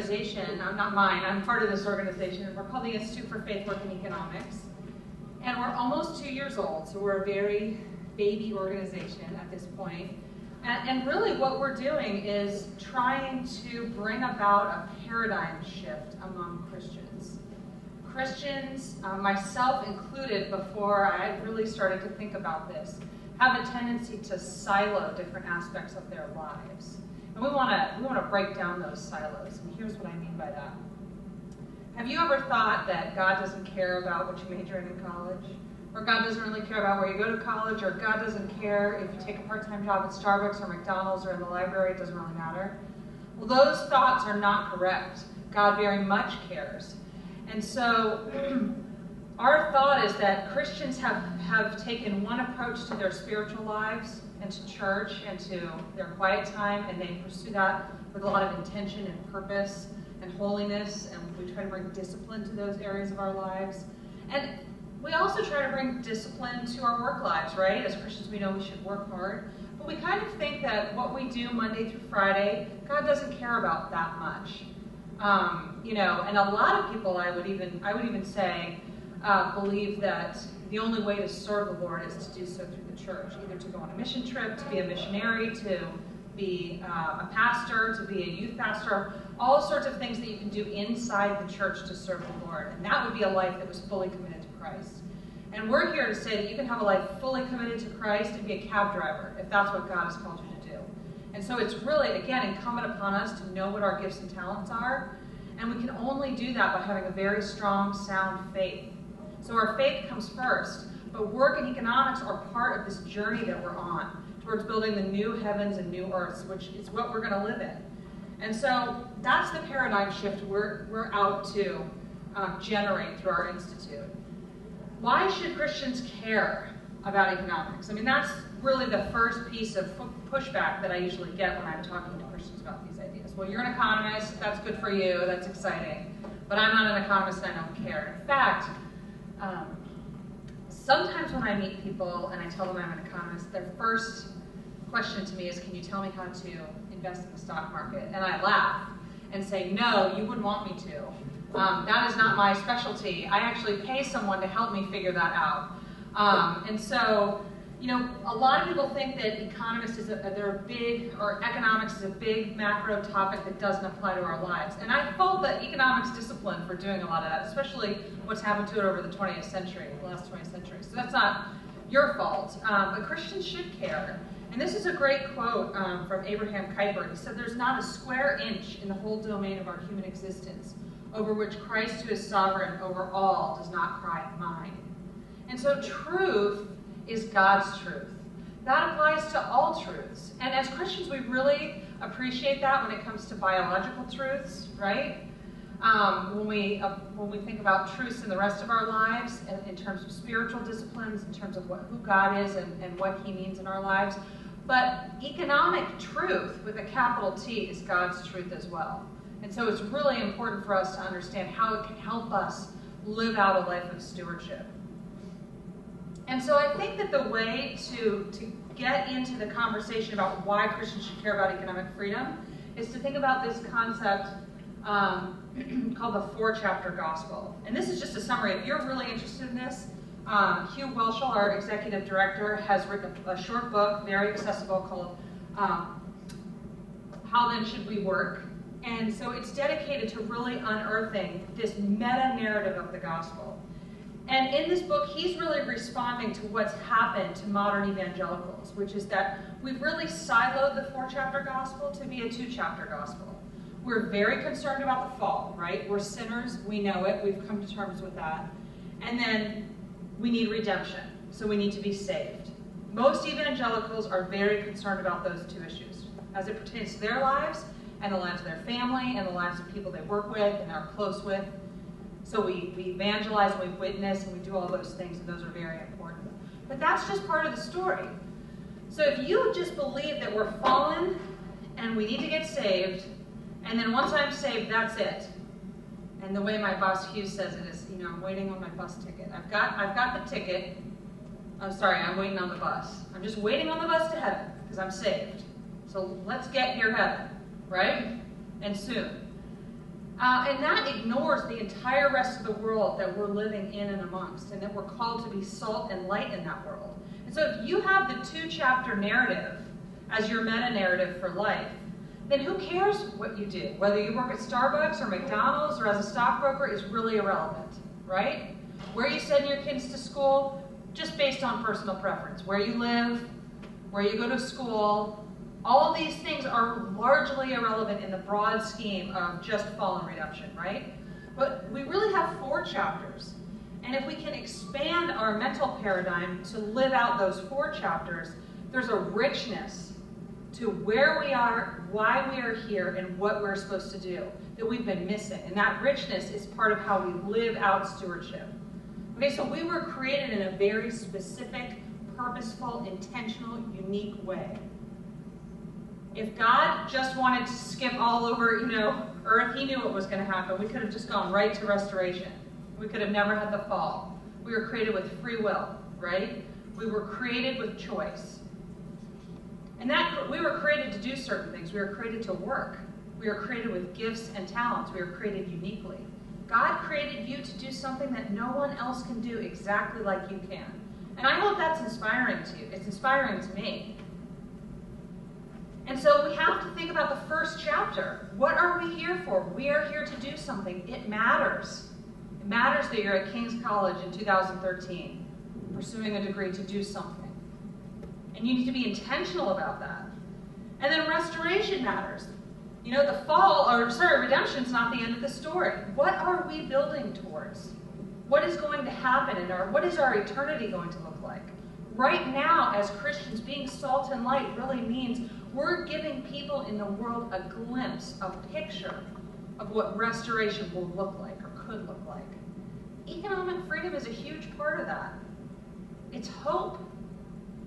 organization, not mine, I'm part of this organization. We're called the Institute for Faith, Work, and Economics. And we're almost 2 years old, so we're a very baby organization at this point. And really what we're doing is trying to bring about a paradigm shift among Christians. Christians, myself included before I really started to think about this, have a tendency to silo different aspects of their lives. And we want to break down those silos, and here's what I mean by that. Have you ever thought that God doesn't care about what you major in college? Or God doesn't really care about where you go to college, or God doesn't care if you take a part-time job at Starbucks or McDonald's or in the library, it doesn't really matter? Well, those thoughts are not correct. God very much cares. And so our thought is that Christians have taken one approach to their spiritual lives and to church and to their quiet time, and they pursue that with a lot of intention and purpose and holiness, and we try to bring discipline to those areas of our lives. And we also try to bring discipline to our work lives, right? As Christians, we know we should work hard, but we kind of think that what we do Monday through Friday, God doesn't care about that much. And a lot of people, I would even say, believe that the only way to serve the Lord is to do so through the church, either to go on a mission trip, to be a missionary, to be a pastor, to be a youth pastor, all sorts of things that you can do inside the church to serve the Lord. And that would be a life that was fully committed to Christ. And we're here to say that you can have a life fully committed to Christ and be a cab driver, if that's what God has called you to do. And so it's really, again, incumbent upon us to know what our gifts and talents are. And we can only do that by having a very strong, sound faith. So our faith comes first, but work and economics are part of this journey that we're on towards building the new heavens and new earths, which is what we're going to live in. And so that's the paradigm shift we're out to generate through our institute. Why should Christians care about economics? I mean, that's really the first piece of pushback that I usually get when I'm talking to Christians about these ideas. Well, you're an economist, that's good for you, that's exciting, but I'm not an economist and I don't care. In fact, sometimes when I meet people and I tell them I'm an economist, their first question to me is, can you tell me how to invest in the stock market? And I laugh and say, no, you wouldn't want me to. That is not my specialty. I actually pay someone to help me figure that out. And so, a lot of people think that economics or economics is a big macro topic that doesn't apply to our lives. And I fault the economics discipline for doing a lot of that, especially what's happened to it over the 20th century, the last 20th century. So that's not your fault, but Christians should care. And this is a great quote from Abraham Kuyper. He said, "There's not a square inch in the whole domain of our human existence over which Christ, who is sovereign over all, does not cry, mine." And so truth is God's truth. That applies to all truths. And as Christians, we really appreciate that when it comes to biological truths, right? When we think about truths in the rest of our lives, in terms of spiritual disciplines, in terms of who God is and what he means in our lives. But economic truth, with a capital T, is God's truth as well. And so it's really important for us to understand how it can help us live out a life of stewardship. And so I think that the way to get into the conversation about why Christians should care about economic freedom is to think about this concept called the four-chapter gospel. And this is just a summary. If you're really interested in this, Hugh Welshel, our executive director, has written a short book, very accessible, called How Then Should We Work? And so it's dedicated to really unearthing this meta-narrative of the gospel. And in this book, he's really responding to what's happened to modern evangelicals, which is that we've really siloed the four-chapter gospel to be a two-chapter gospel. We're very concerned about the fall, right? We're sinners, we know it, we've come to terms with that. And then we need redemption, so we need to be saved. Most evangelicals are very concerned about those two issues as it pertains to their lives and the lives of their family and the lives of people they work with and are close with. So we evangelize and we witness and we do all those things, and those are very important. But that's just part of the story. So if you just believe that we're fallen and we need to get saved, and then once I'm saved, that's it. And the way my boss Hugh says it is, I'm waiting on my bus ticket. I've got the ticket. I'm waiting on the bus. I'm just waiting on the bus to heaven because I'm saved. So let's get here heaven, right? And soon. And that ignores the entire rest of the world that we're living in and amongst, and that we're called to be salt and light in that world. And so if you have the 2-chapter narrative as your meta-narrative for life, then who cares what you do? Whether you work at Starbucks or McDonald's or as a stockbroker is really irrelevant, right? Where you send your kids to school, just based on personal preference. Where you live, where you go to school, all of these things are largely irrelevant in the broad scheme of just fallen redemption, right? But we really have 4 chapters. And if we can expand our mental paradigm to live out those 4 chapters, there's a richness to where we are, why we are here, and what we're supposed to do that we've been missing. And that richness is part of how we live out stewardship. Okay, so we were created in a very specific, purposeful, intentional, unique way. If God just wanted to skip all over, or if he knew what was going to happen, we could have just gone right to restoration. We could have never had the fall. We were created with free will, right? We were created with choice. And that we were created to do certain things. We were created to work. We were created with gifts and talents. We were created uniquely. God created you to do something that no one else can do exactly like you can. And I hope that's inspiring to you. It's inspiring to me. And so we have to think about the first chapter. What are we here for? We are here to do something. It matters. It matters that you're at King's College in 2013, pursuing a degree to do something. And you need to be intentional about that. And then restoration matters. Redemption's not the end of the story. What are we building towards? What is going to happen what is our eternity going to look like? Right now, as Christians, being salt and light really means we're giving people in the world a glimpse, a picture of what restoration will look like or could look like. Economic freedom is a huge part of that. It's hope.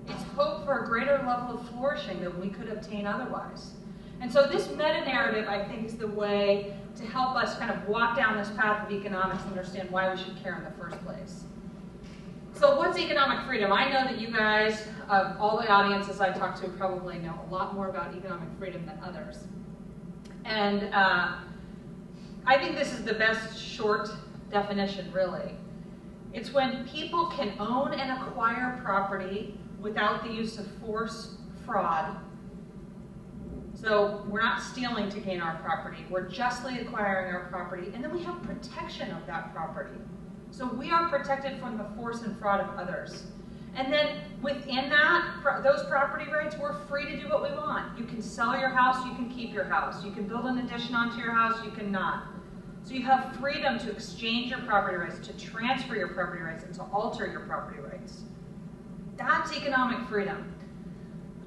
It's hope for a greater level of flourishing than we could obtain otherwise. And so this meta-narrative, I think, is the way to help us kind of walk down this path of economics and understand why we should care in the first place. So what's economic freedom? I know that you guys, of all the audiences I talk to, probably know a lot more about economic freedom than others. And I think this is the best short definition, really. It's when people can own and acquire property without the use of force, fraud. So we're not stealing to gain our property. We're justly acquiring our property, and then we have protection of that property. So we are protected from the force and fraud of others. And then within those property rights, we're free to do what we want. You can sell your house, you can keep your house. You can build an addition onto your house, you cannot. So you have freedom to exchange your property rights, to transfer your property rights, and to alter your property rights. That's economic freedom.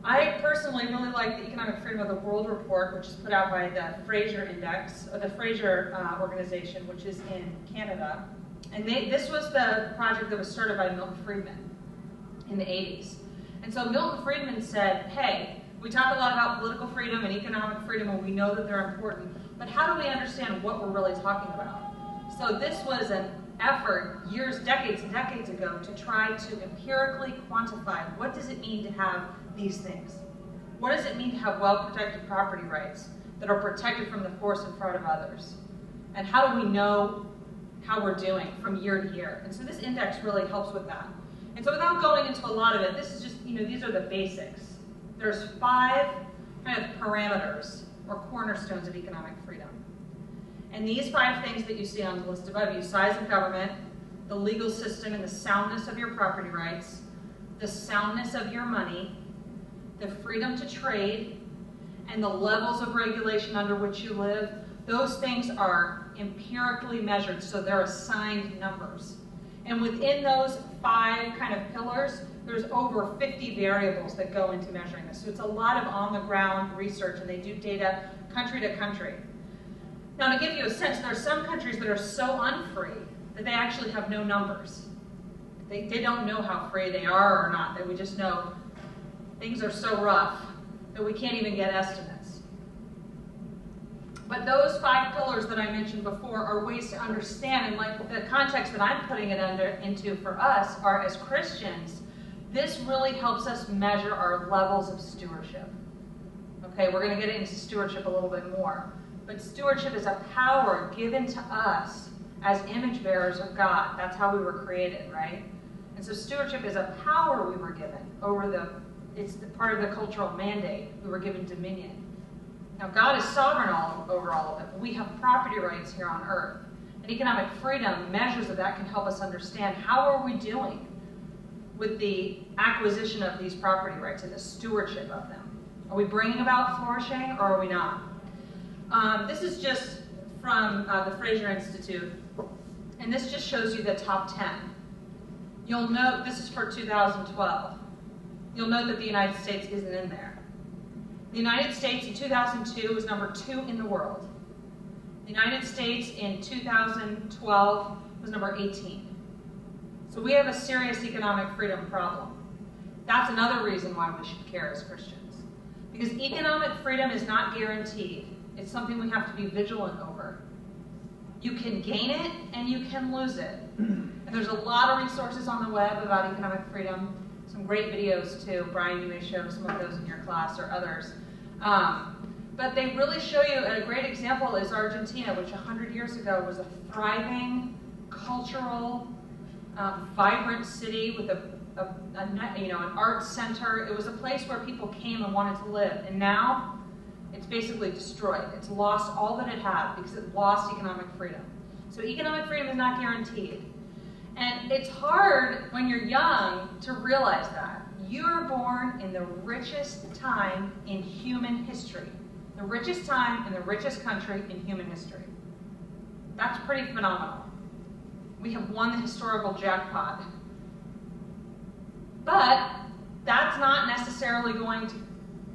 I personally really like the Economic Freedom of the World report, which is put out by the Fraser Index, or the Fraser organization, which is in Canada. And this was the project that was started by Milton Friedman in the 80s. And so Milton Friedman said, hey, we talk a lot about political freedom and economic freedom, and we know that they're important, but how do we understand what we're really talking about? So this was an effort years, decades and decades ago to try to empirically quantify what does it mean to have these things? What does it mean to have well-protected property rights that are protected from the force and fraud of others? And how do we know how we're doing from year to year? And so this index really helps with that. And so without going into a lot of it, this is just, these are the basics. There's 5 kind of parameters or cornerstones of economic freedom. And these 5 things that you see on the list above you: size of government, the legal system and the soundness of your property rights, the soundness of your money, the freedom to trade, and the levels of regulation under which you live. Those things are empirically measured, so they're assigned numbers. And within those 5 kind of pillars, there's over 50 variables that go into measuring this. So it's a lot of on-the-ground research, and they do data country to country. Now, to give you a sense, there are some countries that are so unfree that they actually have no numbers. They don't know how free they are or not. That we just know things are so rough that we can't even get estimates. But those 5 pillars that I mentioned before are ways to understand, and like the context that I'm putting it into for us are, as Christians, this really helps us measure our levels of stewardship. Okay, we're going to get into stewardship a little bit more. But stewardship is a power given to us as image bearers of God. That's how we were created, right? And so stewardship is a power we were given over it's part of the cultural mandate. We were given dominion. Now, God is sovereign over all of it, but we have property rights here on earth. And economic freedom, measures of that can help us understand how are we doing with the acquisition of these property rights and the stewardship of them. Are we bringing about flourishing or are we not? This is just from the Fraser Institute, and this just shows you the top 10. You'll note, this is for 2012. You'll note that the United States isn't in there. The United States in 2002 was number 2 in the world. The United States in 2012 was number 18. So we have a serious economic freedom problem. That's another reason why we should care as Christians. Because economic freedom is not guaranteed. It's something we have to be vigilant over. You can gain it and you can lose it. And there's a lot of resources on the web about economic freedom. Some great videos too. Brian, you may show some of those in your class or others. But they really show you, a great example is Argentina, which 100 years ago was a thriving, cultural, vibrant city with an arts center. It was a place where people came and wanted to live. And now it's basically destroyed. It's lost all that it had because it lost economic freedom. So economic freedom is not guaranteed. And it's hard when you're young to realize that. You're born in the richest time in human history. The richest time in the richest country in human history. That's pretty phenomenal. We have won the historical jackpot. But that's not necessarily going to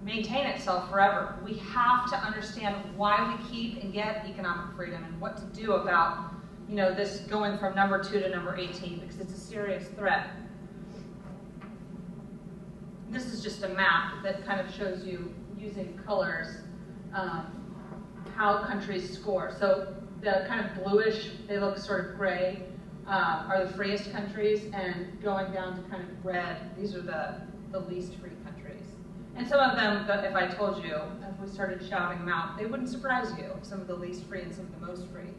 maintain itself forever. We have to understand why we keep and get economic freedom and what to do about this going from number 2 to number 18, because it's a serious threat. This is just a map that kind of shows you, using colors, how countries score. So the kind of bluish, they look sort of gray, are the freest countries, and going down to kind of red, these are the least free countries. And some of them, if I told you, if we started shouting them out, they wouldn't surprise you, some of the least free and some of the most free.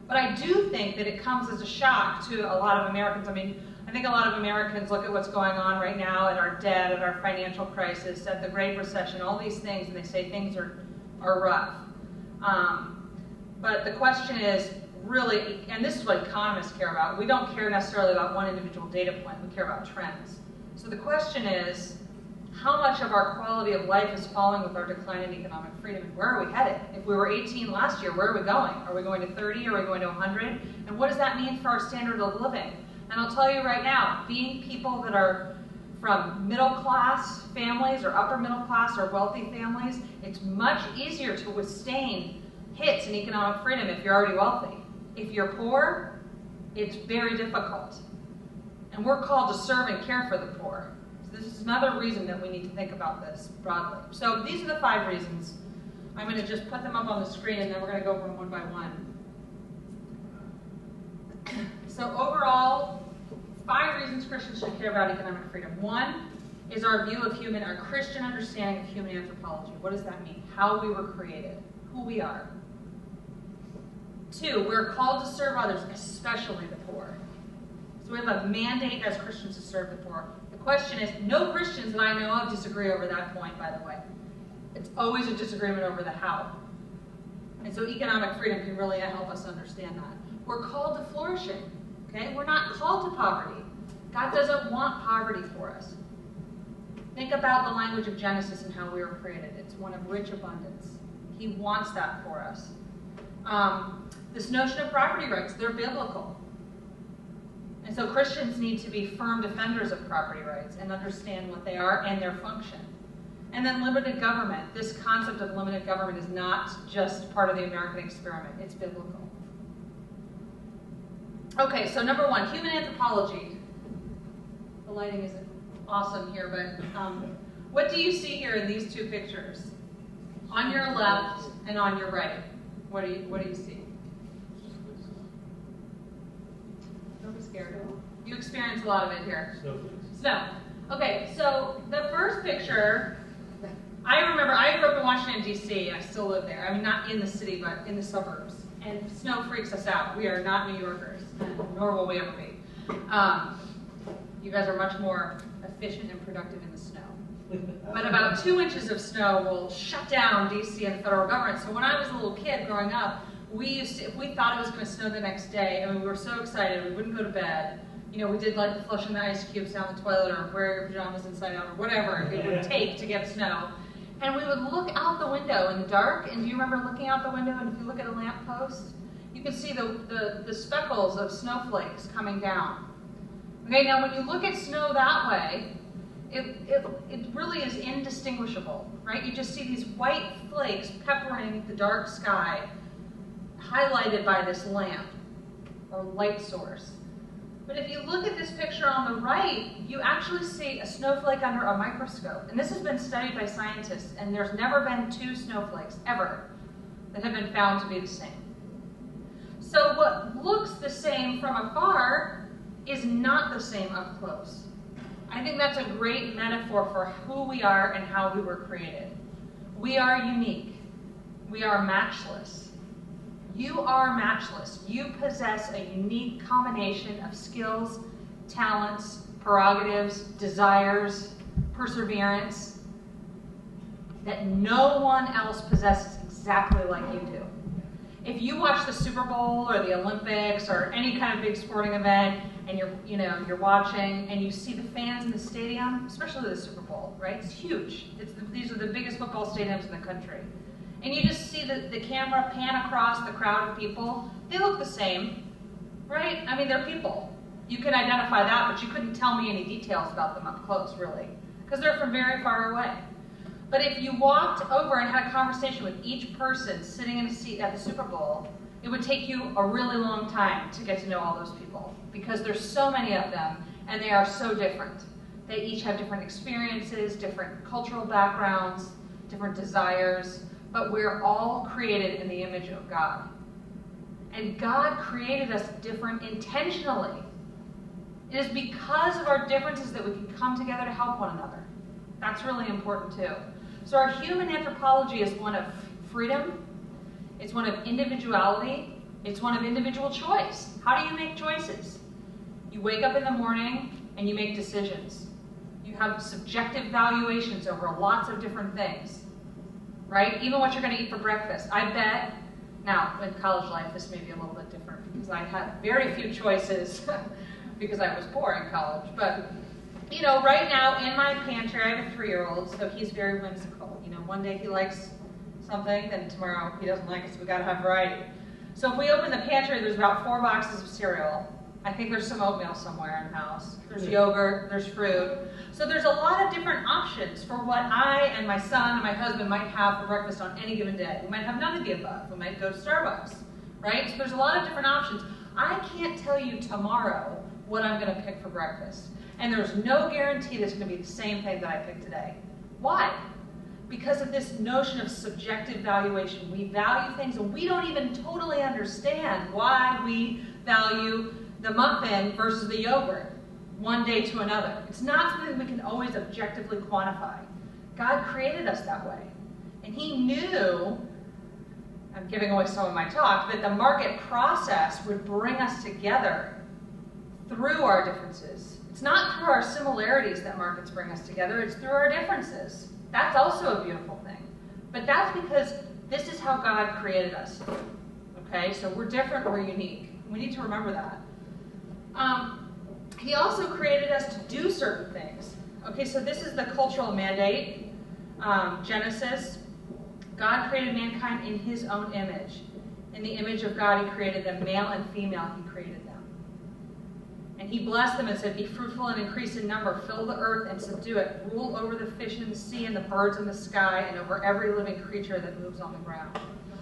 But I do think that it comes as a shock to a lot of Americans. I mean, I think a lot of Americans look at what's going on right now, at our debt, at our financial crisis, at the Great Recession, all these things, and they say things are rough. But the question is really, and this is what economists care about, we don't care necessarily about one individual data point, we care about trends. So the question is, how much of our quality of life is falling with our decline in economic freedom, and where are we headed? If we were 18 last year, where are we going? Are we going to 30? Are we going to 100? And what does that mean for our standard of living? And I'll tell you right now, being people that are from middle class families or upper middle class or wealthy families, it's much easier to withstand hits in economic freedom if you're already wealthy. If you're poor, it's very difficult. And we're called to serve and care for the poor. So this is another reason that we need to think about this broadly. So these are the 5 reasons. I'm going to just put them up on the screen and then we're going to go over them one by one. So overall, 5 reasons Christians should care about economic freedom. 1 is our view of our Christian understanding of human anthropology. What does that mean? How we were created, who we are. 2, we're called to serve others, especially the poor. So we have a mandate as Christians to serve the poor. The question is, no Christians that I know of disagree over that point, by the way. It's always a disagreement over the how. And so economic freedom can really help us understand that. We're called to flourishing, okay? We're not called to poverty. God doesn't want poverty for us. Think about the language of Genesis and how we were created. It's one of rich abundance. He wants that for us. This notion of property rights, they're biblical. And so Christians need to be firm defenders of property rights and understand what they are and their function. And then limited government. This concept of limited government is not just part of the American experiment. It's biblical. Okay, so number 1, human anthropology. The lighting isn't awesome here, but what do you see here in these 2 pictures? On your left and on your right, what do you see? Don't be scared. You experience a lot of it here. Snow. Okay, so the first picture, I remember I grew up in Washington, DC. I still live there. I mean, not in the city, but in the suburbs. And snow freaks us out. We are not New Yorkers, nor will we ever be. You guys are much more efficient and productive in the snow. But about 2 inches of snow will shut down DC and the federal government. So when I was a little kid growing up, if we thought it was going to snow the next day, I mean, we were so excited, we wouldn't go to bed. You know, we did like the flushing the ice cubes down the toilet or wear your pajamas inside out or whatever it would take to get snow. And we would look out the window in the dark, and do you remember looking out the window, and if you look at a lamppost, you can see the speckles of snowflakes coming down. Okay, now when you look at snow that way, it really is indistinguishable, right? You just see these white flakes peppering the dark sky, highlighted by this lamp or light source. But if you look at this picture on the right, you actually see a snowflake under a microscope. And this has been studied by scientists, and there's never been 2 snowflakes, ever, that have been found to be the same. So what looks the same from afar is not the same up close. I think that's a great metaphor for who we are and how we were created. We are unique. We are matchless. You are matchless. You possess a unique combination of skills, talents, prerogatives, desires, perseverance that no one else possesses exactly like you do. If you watch the Super Bowl or the Olympics or any kind of big sporting event and you're watching and you see the fans in the stadium, especially the Super Bowl, right? It's huge. These are the biggest football stadiums in the country. And you just see the camera pan across the crowd of people. They look the same, right? I mean, they're people. You can identify that, but you couldn't tell me any details about them up close, really, because they're from very far away. But if you walked over and had a conversation with each person sitting in a seat at the Super Bowl, it would take you a really long time to get to know all those people, because there's so many of them, and they are so different. They each have different experiences, different cultural backgrounds, different desires, but we're all created in the image of God. And God created us different intentionally. It is because of our differences that we can come together to help one another. That's really important too. So our human anthropology is one of freedom, it's one of individuality, it's one of individual choice. How do you make choices? You wake up in the morning and you make decisions. You have subjective valuations over lots of different things. Right? Even what you're going to eat for breakfast. I bet, now in college life this may be a little bit different because I had very few choices because I was poor in college. But, you know, right now in my pantry I have a 3-year-old, so he's very whimsical. You know, one day he likes something, then tomorrow he doesn't like it, so we got to have variety. So if we open the pantry, there's about 4 boxes of cereal. I think there's some oatmeal somewhere in the house. There's yogurt, there's fruit. So there's a lot of different options for what I and my son and my husband might have for breakfast on any given day. We might have none of the above. We might go to Starbucks, right? So there's a lot of different options. I can't tell you tomorrow what I'm going to pick for breakfast. And there's no guarantee that it's going to be the same thing that I picked today. Why? Because of this notion of subjective valuation. We value things and we don't even totally understand why we value the muffin versus the yogurt one day to another. It's not something we can always objectively quantify. God created us that way. And he knew, I'm giving away some of my talk, that the market process would bring us together through our differences. It's not through our similarities that markets bring us together, it's through our differences. That's also a beautiful thing. But that's because this is how God created us. Okay, so we're different, we're unique. We need to remember that. He also created us to do certain things. Okay, so this is the cultural mandate. Genesis. God created mankind in his own image. In the image of God, he created them, male and female, he created them. And he blessed them and said, be fruitful and increase in number, fill the earth and subdue it, rule over the fish in the sea and the birds in the sky, and over every living creature that moves on the ground.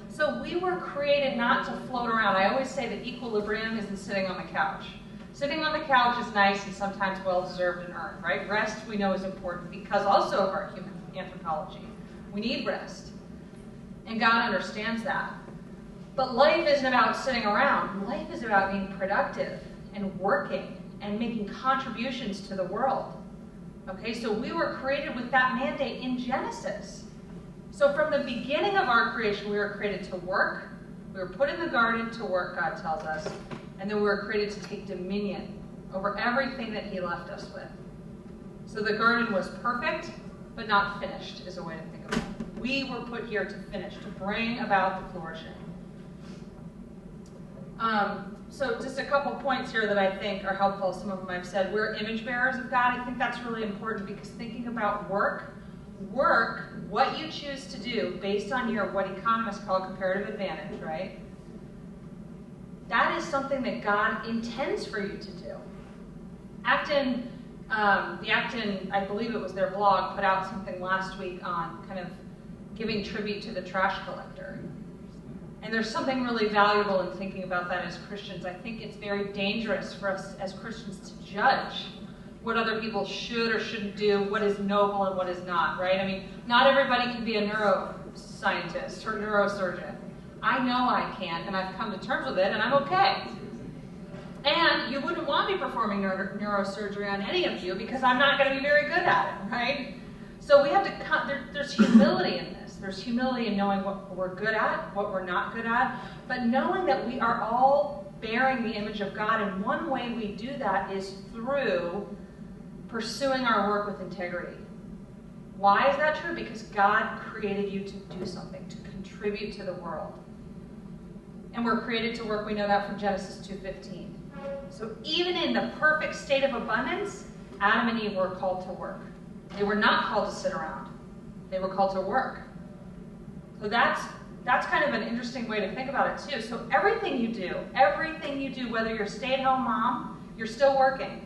So we were created not to float around. I always say that equilibrium isn't sitting on the couch. Sitting on the couch is nice and sometimes well-deserved and earned, right? Rest we know is important because also of our human anthropology. We need rest. And God understands that. But life isn't about sitting around. Life is about being productive and working and making contributions to the world. Okay, so we were created with that mandate in Genesis. So from the beginning of our creation, we were created to work. We were put in the garden to work, God tells us. And then we were created to take dominion over everything that he left us with. So the garden was perfect, but not finished, is a way to think of it. We were put here to finish, to bring about the flourishing. So just a couple points here that I think are helpful. Some of them I've said. We're image bearers of God. I think that's really important because thinking about work, what you choose to do based on your, what economists call comparative advantage, right? That is something that God intends for you to do. Acton, I believe it was their blog, put out something last week on kind of giving tribute to the trash collector. And there's something really valuable in thinking about that as Christians. I think it's very dangerous for us as Christians to judge what other people should or shouldn't do, what is noble and what is not, right? I mean, not everybody can be a neuroscientist or neurosurgeon. I know I can't, and I've come to terms with it, and I'm okay. And you wouldn't want me performing neurosurgery on any of you because I'm not going to be very good at it, right? So we have to, there's humility in this. There's humility in knowing what we're good at, what we're not good at, but knowing that we are all bearing the image of God, and one way we do that is through pursuing our work with integrity. Why is that true? Because God created you to do something, to contribute to the world. And we're created to work. We know that from Genesis 2:15. So even in the perfect state of abundance, Adam and Eve were called to work. They were not called to sit around. They were called to work. So that's kind of an interesting way to think about it too. So everything you do, whether you're a stay-at-home mom, you're still working.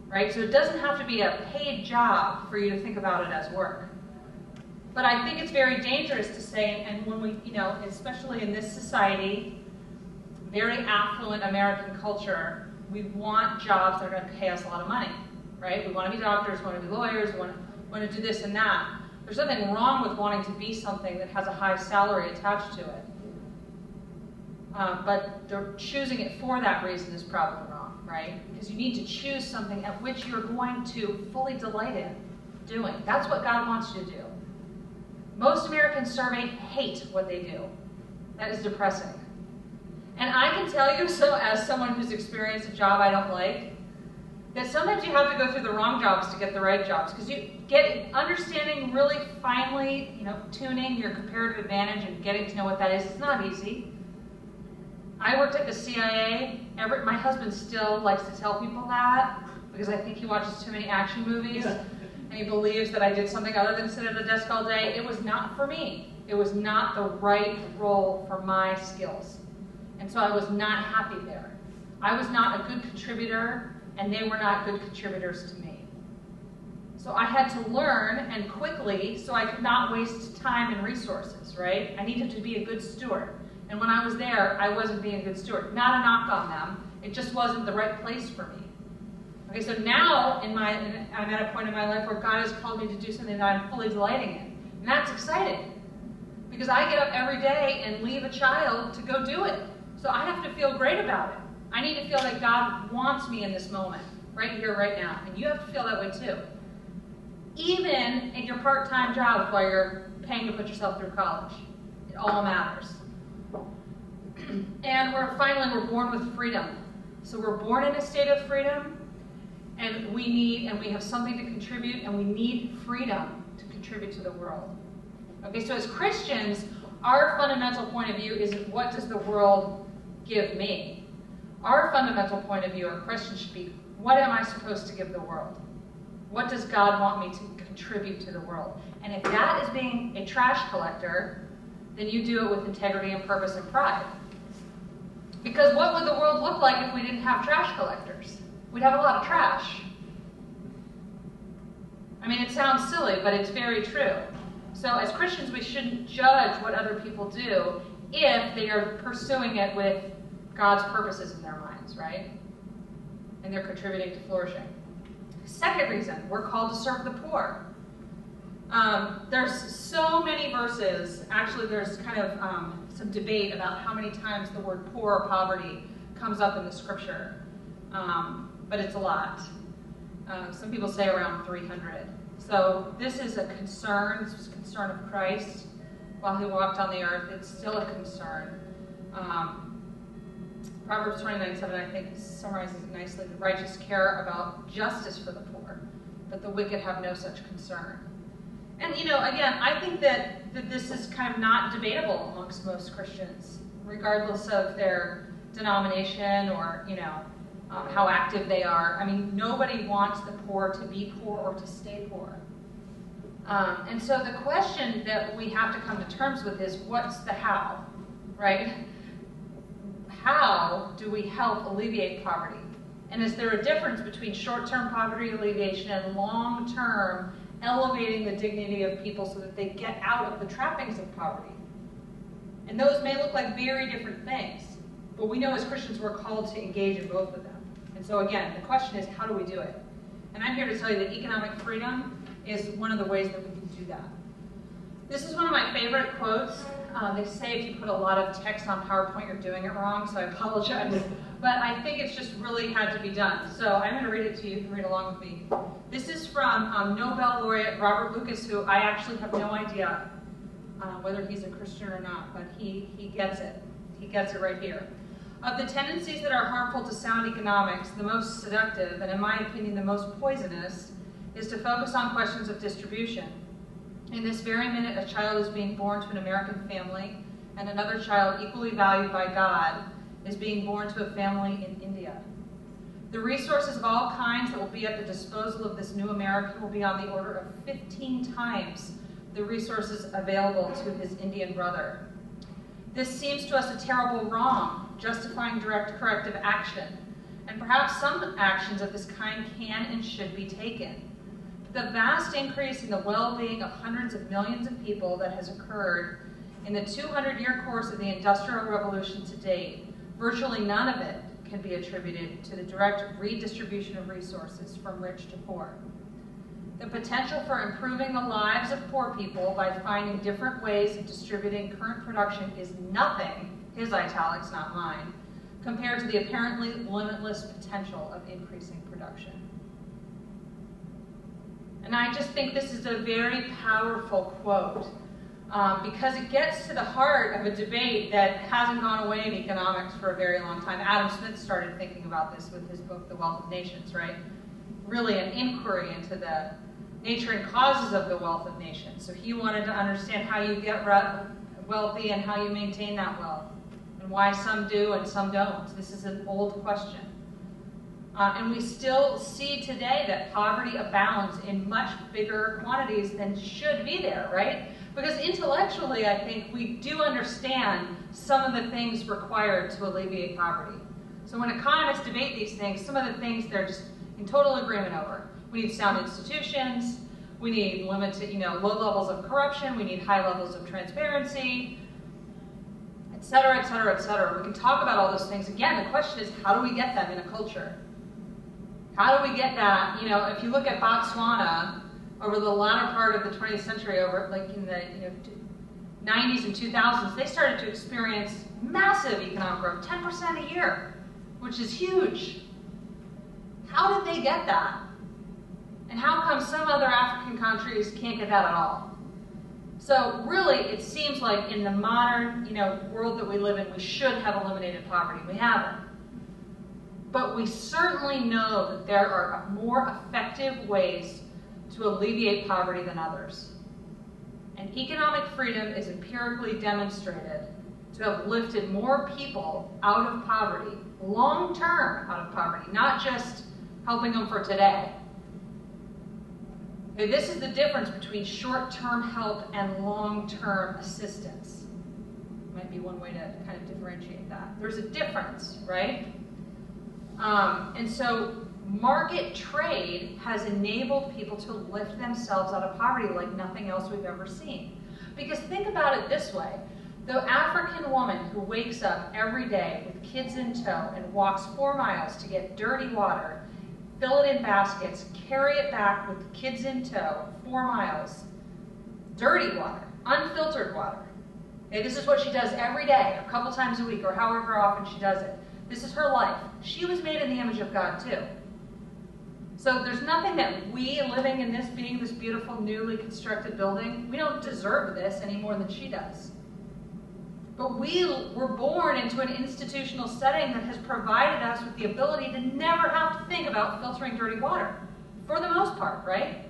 Right? So it doesn't have to be a paid job for you to think about it as work. But I think it's very dangerous to say, and when we, especially in this society, very affluent American culture, we want jobs that are going to pay us a lot of money, right? We want to be doctors, we want to be lawyers, we want to do this and that. There's nothing wrong with wanting to be something that has a high salary attached to it. But choosing it for that reason is probably wrong, right? Because you need to choose something at which you're going to fully delight in doing. That's what God wants you to do. Most Americans surveyed hate what they do. That is depressing. And I can tell you, so as someone who's experienced a job I don't like, that sometimes you have to go through the wrong jobs to get the right jobs. Because you get understanding really finely, tuning your comparative advantage and getting to know what that is. It's not easy. I worked at the CIA. My husband still likes to tell people that because I think he watches too many action movies. And he believes that I did something other than sit at a desk all day. It was not for me. It was not the right role for my skills. And so I was not happy there. I was not a good contributor, and they were not good contributors to me. So I had to learn, and quickly, so I could not waste time and resources, right? I needed to be a good steward. And when I was there, I wasn't being a good steward. Not a knock on them. It just wasn't the right place for me. Okay, so now I'm at a point in my life where God has called me to do something that I'm fully delighting in. And that's exciting. Because I get up every day and leave a child to go do it. So I have to feel great about it. I need to feel that God wants me in this moment, right here, right now. And you have to feel that way too. Even in your part-time job while you're paying to put yourself through college. It all matters. And we're born with freedom. So we're born in a state of freedom. And we have something to contribute, and we need freedom to contribute to the world. Okay, so as Christians, our fundamental point of view isn't what does the world give me? Our fundamental point of view, our question should be, what am I supposed to give the world? What does God want me to contribute to the world? And if that is being a trash collector, then you do it with integrity and purpose and pride. Because what would the world look like if we didn't have trash collectors? We'd have a lot of trash. I mean, it sounds silly, but it's very true. So as Christians, we shouldn't judge what other people do if they are pursuing it with God's purposes in their minds, right? And they're contributing to flourishing. Second reason, we're called to serve the poor. There's so many verses. Actually, there's kind of some debate about how many times the word poor or poverty comes up in the scripture. But it's a lot. Some people say around 300. So this is a concern. This was a concern of Christ while he walked on the earth. It's still a concern. Proverbs 29:7, I think, summarizes it nicely. The righteous care about justice for the poor, but the wicked have no such concern. And, again, I think that this is kind of not debatable amongst most Christians, regardless of their denomination or, how active they are. I mean, nobody wants the poor to be poor or to stay poor. And so the question that we have to come to terms with is, what's the how, right? How do we help alleviate poverty? And is there a difference between short-term poverty alleviation and long-term elevating the dignity of people so that they get out of the trappings of poverty? And those may look like very different things, but we know as Christians we're called to engage in both of them. And so again, the question is, how do we do it? And I'm here to tell you that economic freedom is one of the ways that we can do that. This is one of my favorite quotes. They say if you put a lot of text on PowerPoint, you're doing it wrong, so I apologize. But I think it's just really had to be done. So I'm going to read it to you. You can read along with me. This is from Nobel laureate Robert Lucas, who I actually have no idea whether he's a Christian or not, but he gets it. He gets it right here. Of the tendencies that are harmful to sound economics, the most seductive, and in my opinion the most poisonous, is to focus on questions of distribution. In this very minute, a child is being born to an American family, and another child equally valued by God is being born to a family in India. The resources of all kinds that will be at the disposal of this new American will be on the order of 15 times the resources available to his Indian brother. This seems to us a terrible wrong, justifying direct corrective action, and perhaps some actions of this kind can and should be taken. The vast increase in the well-being of hundreds of millions of people that has occurred in the 200-year course of the Industrial Revolution to date, virtually none of it can be attributed to the direct redistribution of resources from rich to poor. The potential for improving the lives of poor people by finding different ways of distributing current production is nothing, his italics, not mine, compared to the apparently limitless potential of increasing production. And I just think this is a very powerful quote because it gets to the heart of a debate that hasn't gone away in economics for a very long time. Adam Smith started thinking about this with his book, The Wealth of Nations, right? Really an inquiry into the nature and causes of the wealth of nations. So he wanted to understand how you get wealthy and how you maintain that wealth, and why some do and some don't. This is an old question. And we still see today that poverty abounds in much bigger quantities than should be there, right? Because intellectually, I think we do understand some of the things required to alleviate poverty. So when economists debate these things, some of the things they're just in total agreement over. We need sound institutions, we need limited, low levels of corruption, we need high levels of transparency, et cetera, et cetera, et cetera. We can talk about all those things. Again, the question is, how do we get them in a culture? How do we get that? If you look at Botswana over the latter part of the 20th century, over like in the 90s and 2000s, they started to experience massive economic growth, 10% a year, which is huge. How did they get that? And how come some other African countries can't get that at all? So really, it seems like in the modern world that we live in, we should have eliminated poverty. We haven't. But we certainly know that there are more effective ways to alleviate poverty than others. And economic freedom is empirically demonstrated to have lifted more people out of poverty, long-term out of poverty, not just helping them for today. Okay, this is the difference between short-term help and long-term assistance. Might be one way to kind of differentiate that. There's a difference, right? And so market trade has enabled people to lift themselves out of poverty like nothing else we've ever seen. Because think about it this way. The African woman who wakes up every day with kids in tow and walks 4 miles to get dirty water, fill it in baskets, carry it back with the kids in tow, 4 miles, dirty water, unfiltered water. Okay, this is what she does every day, a couple times a week, or however often she does it. This is her life. She was made in the image of God too. So there's nothing that we, living in this, being this beautiful, newly constructed building, we don't deserve this any more than she does. But we were born into an institutional setting that has provided us with the ability to never have to think about filtering dirty water, for the most part, right?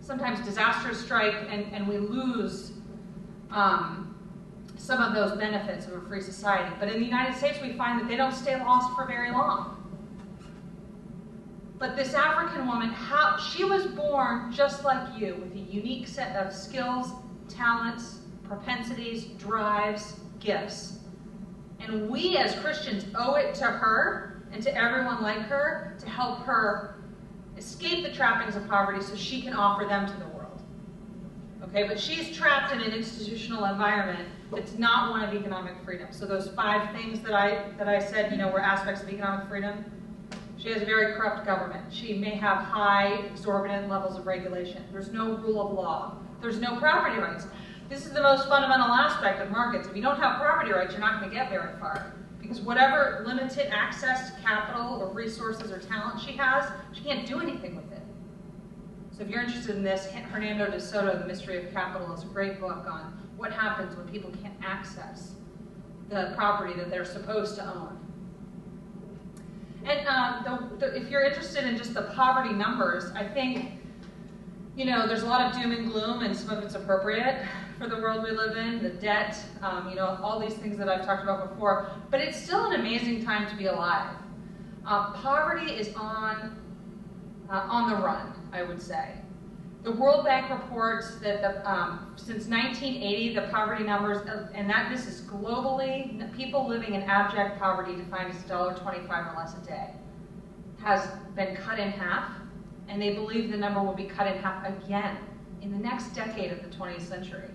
Sometimes disasters strike and we lose some of those benefits of a free society. But in the United States, we find that they don't stay lost for very long. But this African woman, she was born just like you, with a unique set of skills, talents, propensities, drives, gifts. And we as Christians owe it to her and to everyone like her to help her escape the trappings of poverty so she can offer them to the world. Okay, but she's trapped in an institutional environment that's not one of economic freedom. So those 5 things that I said, were aspects of economic freedom. She has a very corrupt government. She may have high, exorbitant levels of regulation. There's no rule of law. There's no property rights. This is the most fundamental aspect of markets. If you don't have property rights, you're not going to get very far. Because whatever limited access to capital or resources or talent she has, she can't do anything with it. So if you're interested in this, Hernando de Soto, The Mystery of Capital, is a great book on what happens when people can't access the property that they're supposed to own. And if you're interested in just the poverty numbers, I think, there's a lot of doom and gloom, and some of it's appropriate for the world we live in, the debt, all these things that I've talked about before. But it's still an amazing time to be alive. Poverty is on the run, I would say. The World Bank reports that since 1980, the poverty numbers, and this is globally, people living in abject poverty, defined as $1.25 or less a day, has been cut in half, and they believe the number will be cut in half again in the next decade of the 20th century.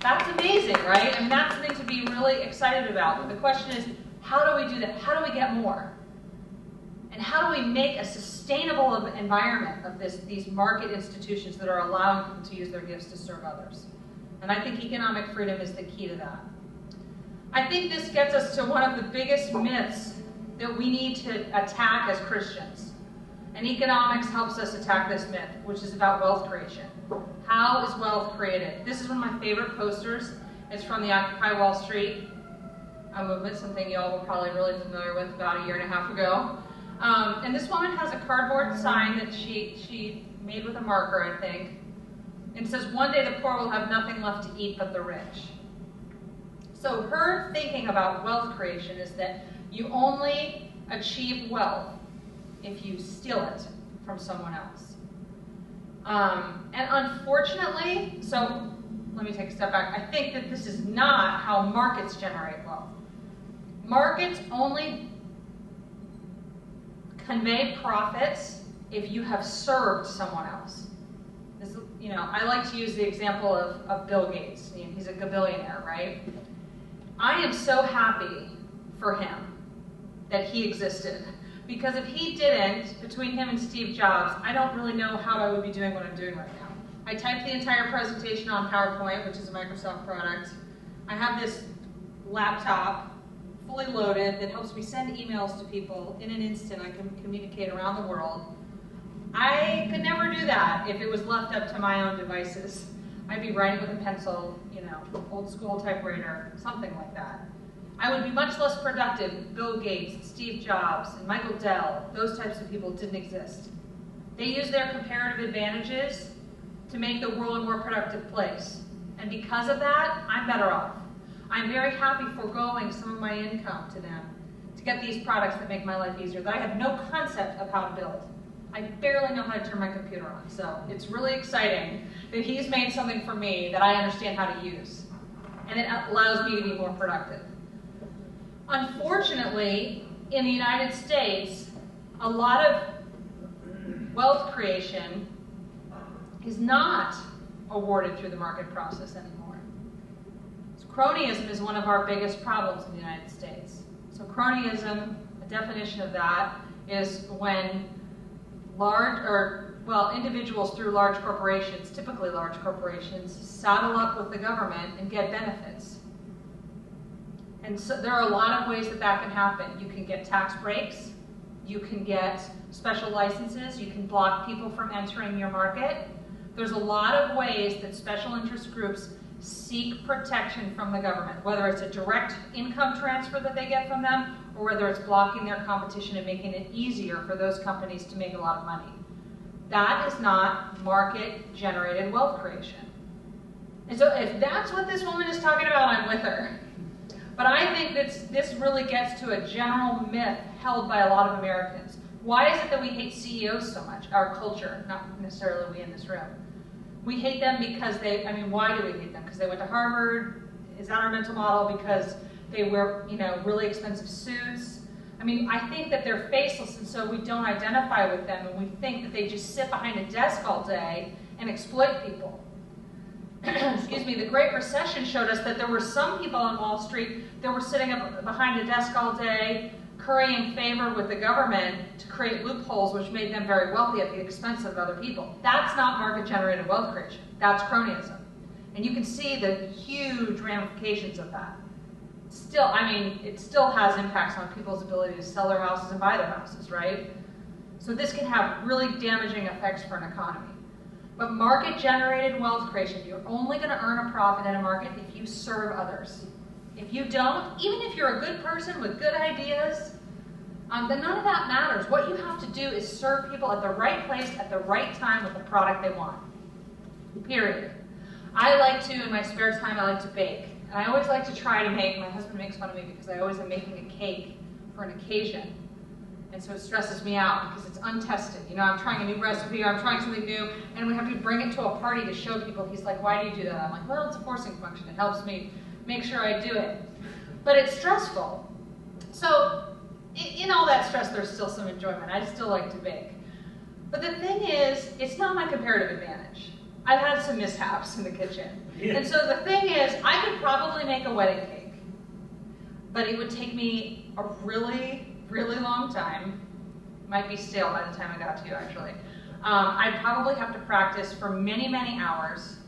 That's amazing, right? I mean, that's something to be really excited about. But the question is, how do we do that? How do we get more? And how do we make a sustainable environment of these market institutions that are allowing them to use their gifts to serve others? And I think economic freedom is the key to that. I think this gets us to one of the biggest myths that we need to attack as Christians. And economics helps us attack this myth, which is about wealth creation. How is wealth created? This is one of my favorite posters. It's from the Occupy Wall Street movement, something you all were probably really familiar with about 1.5 years ago. And this woman has a cardboard sign that she made with a marker, I think. And it says, "One day the poor will have nothing left to eat but the rich." So her thinking about wealth creation is that you only achieve wealth if you steal it from someone else. And unfortunately, so let me take a step back. I think that this is not how markets generate wealth. Markets only convey profits if you have served someone else. This, I like to use the example of Bill Gates. He's a gabillionaire, right? I am so happy for him that he existed. Because if he didn't, between him and Steve Jobs, I don't really know how I would be doing what I'm doing right now. I typed the entire presentation on PowerPoint, which is a Microsoft product. I have this laptop fully loaded that helps me send emails to people in an instant. I can communicate around the world. I could never do that if it was left up to my own devices. I'd be writing with a pencil, old school typewriter, something like that. I would be much less productive if Bill Gates, Steve Jobs, and Michael Dell, those types of people, didn't exist. They use their comparative advantages to make the world a more productive place. And because of that, I'm better off. I'm very happy foregoing some of my income to them to get these products that make my life easier that I have no concept of how to build. I barely know how to turn my computer on, so it's really exciting that he's made something for me that I understand how to use. And it allows me to be more productive. Unfortunately, in the United States, a lot of wealth creation is not awarded through the market process anymore. So cronyism is one of our biggest problems in the United States. So cronyism, a definition of that, is when individuals through large corporations, typically large corporations, saddle up with the government and get benefits. And so there are a lot of ways that can happen. You can get tax breaks. You can get special licenses. You can block people from entering your market. There's a lot of ways that special interest groups seek protection from the government, whether it's a direct income transfer that they get from them, or whether it's blocking their competition and making it easier for those companies to make a lot of money. That is not market-generated wealth creation. And so if that's what this woman is talking about, I'm with her. But I think that this really gets to a general myth held by a lot of Americans. Why is it that we hate CEOs so much? Our culture, not necessarily we in this room. We hate them because why do we hate them? Because they went to Harvard? Is that our mental model? Because they wear, really expensive suits? I think that they're faceless, and so we don't identify with them, and we think that they just sit behind a desk all day and exploit people. Excuse me, the Great Recession showed us that there were some people on Wall Street that were sitting up behind a desk all day, currying favor with the government to create loopholes which made them very wealthy at the expense of other people. That's not market-generated wealth creation. That's cronyism. And you can see the huge ramifications of that. Still, it still has impacts on people's ability to sell their houses and buy their houses, right? So this can have really damaging effects for an economy. But market-generated wealth creation, you're only going to earn a profit in a market if you serve others. If you don't, even if you're a good person with good ideas, then none of that matters. What you have to do is serve people at the right place at the right time with the product they want. Period. I like to, in my spare time, I like to bake. And I always like to try to make, my husband makes fun of me because I always am making a cake for an occasion. And so it stresses me out because it's untested. I'm trying a new recipe, or I'm trying something new, and we have to bring it to a party to show people. He's like, why do you do that? I'm like, well, it's a forcing function. It helps me make sure I do it. But it's stressful. So in all that stress, there's still some enjoyment. I still like to bake. But the thing is, it's not my comparative advantage. I've had some mishaps in the kitchen. Yeah. And so the thing is, I could probably make a wedding cake, but it would take me a really, really long time. Might be stale by the time I got to you, actually. I'd probably have to practice for many, many hours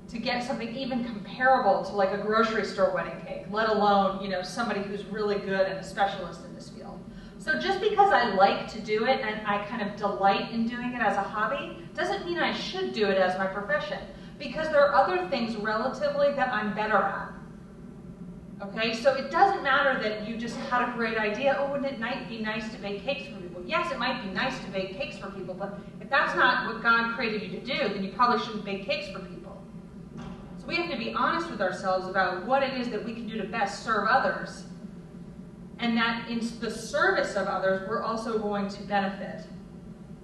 to get something even comparable to like a grocery store wedding cake, let alone, somebody who's really good and a specialist in this field. So just because I like to do it and I kind of delight in doing it as a hobby, doesn't mean I should do it as my profession, because there are other things relatively that I'm better at. Okay, so it doesn't matter that you just had a great idea. Oh, wouldn't it be nice to bake cakes for people? Yes, it might be nice to bake cakes for people, but if that's not what God created you to do, then you probably shouldn't bake cakes for people. So we have to be honest with ourselves about what it is that we can do to best serve others, and that in the service of others, we're also going to benefit.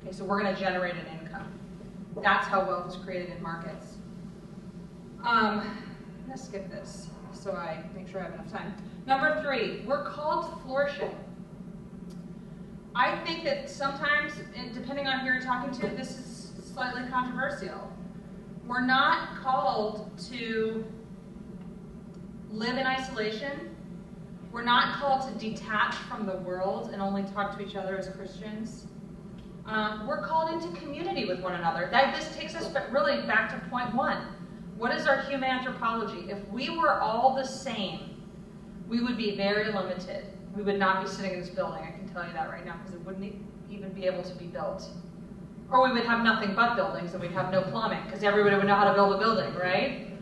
Okay, so we're going to generate an income. That's how wealth is created in markets. I'm going to skip this so I make sure I have enough time. Number 3, we're called to flourishing. I think that sometimes, depending on who you're talking to, this is slightly controversial. We're not called to live in isolation. We're not called to detach from the world and only talk to each other as Christians. We're called into community with one another. This takes us really back to point 1. What is our human anthropology? If we were all the same, we would be very limited. We would not be sitting in this building, I can tell you that right now, because it wouldn't even be able to be built. Or we would have nothing but buildings, and we'd have no plumbing, because everybody would know how to build a building, right?